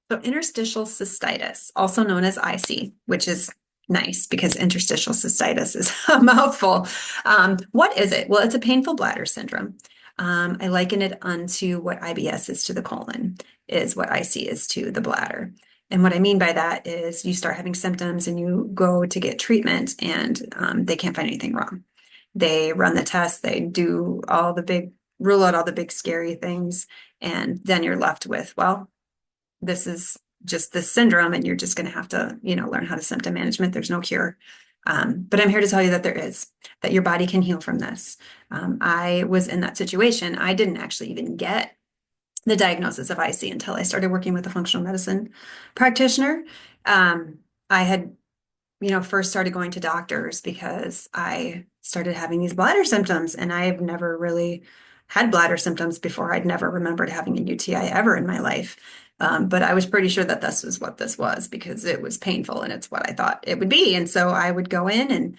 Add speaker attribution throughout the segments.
Speaker 1: So interstitial cystitis, also known as IC, which is nice because interstitial cystitis is a mouthful. What is it? Well, it's a painful bladder syndrome. I liken it unto what IBS is to the colon, is what IC is to the bladder. And what I mean by that is you start having symptoms and you go to get treatment and they can't find anything wrong. They run the test, they do all the big, rule out all the big scary things, and then you're left with, well, this is just this syndrome and you're just going to have to, learn how to symptom management. There's no cure. But I'm here to tell you that there is, that your body can heal from this. I was in that situation. I didn't actually even get the diagnosis of IC until I started working with a functional medicine practitioner. I had, first started going to doctors because I started having these bladder symptoms, and I've never really had bladder symptoms before. I'd never remembered having a UTI ever in my life. But I was pretty sure that this was what this was because it was painful and it's what I thought it would be. And so I would go in and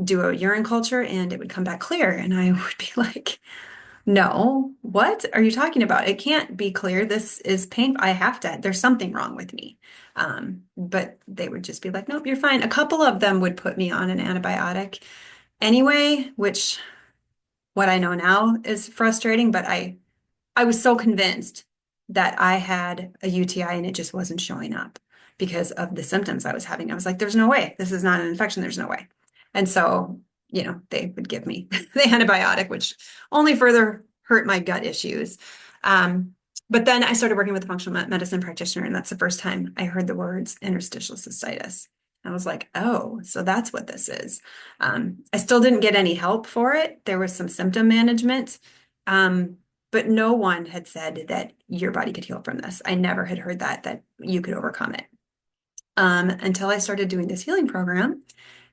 Speaker 1: do a urine culture and it would come back clear. And I would be like, no, what are you talking about? It can't be clear. This is pain. I have to, there's something wrong with me. But they would just be like, nope, you're fine. A couple of them would put me on an antibiotic anyway, which what I know now is frustrating, but I was so convinced that I had a UTI and it just wasn't showing up because of the symptoms I was having. I was like, there's no way. This is not an infection. There's no way. And so, they would give me the antibiotic, which only further hurt my gut issues. But then I started working with a functional medicine practitioner, and that's the first time I heard the words interstitial cystitis. I was like, oh, so that's what this is. I still didn't get any help for it. There was some symptom management. But no one had said that your body could heal from this. I never had heard that you could overcome it. Until I started doing this healing program.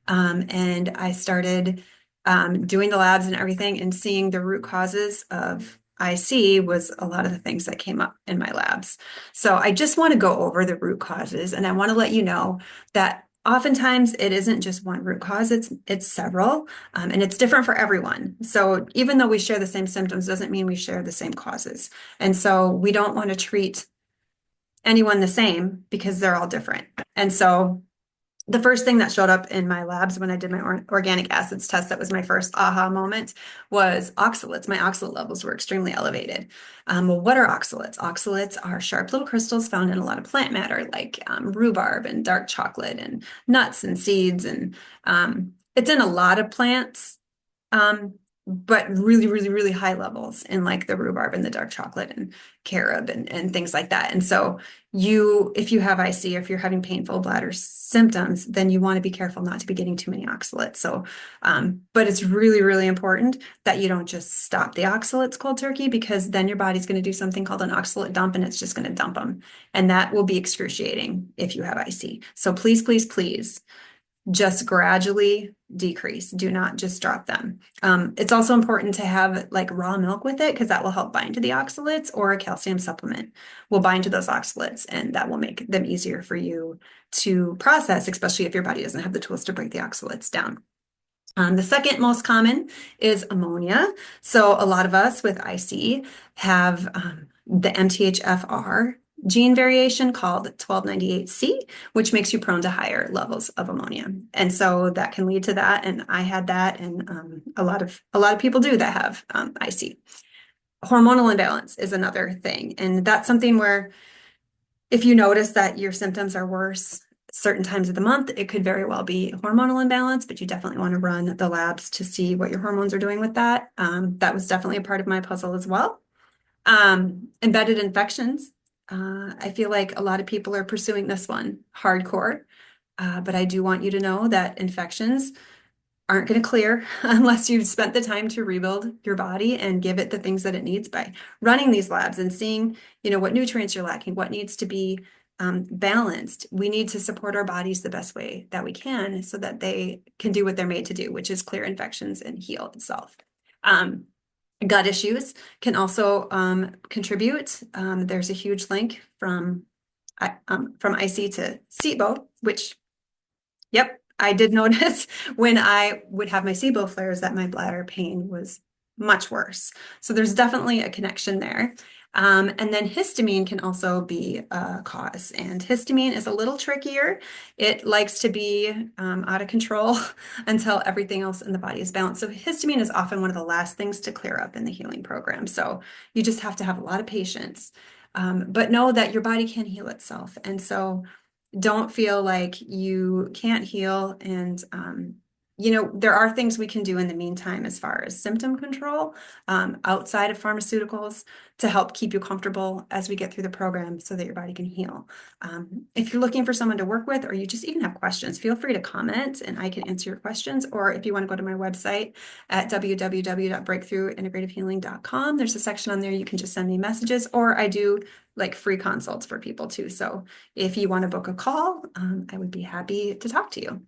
Speaker 1: And I started doing the labs and everything and seeing the root causes of IC was a lot of the things that came up in my labs. So I just want to go over the root causes, and I want to let you know that oftentimes it isn't just one root cause, it's several, and it's different for everyone. So even though we share the same symptoms doesn't mean we share the same causes. And so we don't want to treat anyone the same because they're all different. And so the first thing that showed up in my labs when I did my organic acids test, that was my first aha moment, was oxalates. My oxalate levels were extremely elevated. Well, what are oxalates? Oxalates are sharp little crystals found in a lot of plant matter, like rhubarb and dark chocolate and nuts and seeds. And it's in a lot of plants, but really, really, really high levels in like the rhubarb and the dark chocolate and carob and things like that. And so if you have IC, or if you're having painful bladder symptoms, then you want to be careful not to be getting too many oxalates. So, but it's really, really important that you don't just stop the oxalates cold turkey, because then your body's going to do something called an oxalate dump, and it's just going to dump them. And that will be excruciating if you have IC. So please, please, please, just gradually decrease. Do not just drop them. It's also important to have like raw milk with it, because that will help bind to the oxalates, or a calcium supplement will bind to those oxalates, and that will make them easier for you to process, especially if your body doesn't have the tools to break the oxalates down. The second most common is ammonia. So a lot of us with IC have the MTHFR gene variation called 1298C, which makes you prone to higher levels of ammonia. And so that can lead to that. And I had that, and a lot of people do that have IC. Hormonal imbalance is another thing. And that's something where if you notice that your symptoms are worse certain times of the month, it could very well be hormonal imbalance, but you definitely want to run the labs to see what your hormones are doing with that. That was definitely a part of my puzzle as well. Embedded infections. I feel like a lot of people are pursuing this one hardcore, but I do want you to know that infections aren't going to clear unless you've spent the time to rebuild your body and give it the things that it needs by running these labs and seeing, what nutrients you're lacking, what needs to be balanced. We need to support our bodies the best way that we can so that they can do what they're made to do, which is clear infections and heal itself. Gut issues can also contribute. There's a huge link from IC to SIBO, which, yep, I did notice when I would have my SIBO flares that my bladder pain was much worse. So there's definitely a connection there. And then histamine can also be a cause. And histamine is a little trickier. It likes to be out of control until everything else in the body is balanced. So histamine is often one of the last things to clear up in the healing program. So you just have to have a lot of patience. But know that your body can heal itself. And so don't feel like you can't heal. And, there are things we can do in the meantime as far as symptom control outside of pharmaceuticals to help keep you comfortable as we get through the program so that your body can heal. If you're looking for someone to work with, or you just even have questions, feel free to comment and I can answer your questions. Or if you want to go to my website at www.breakthroughintegrativehealing.com, there's a section on there you can just send me messages, or I do like free consults for people too. So if you want to book a call, I would be happy to talk to you.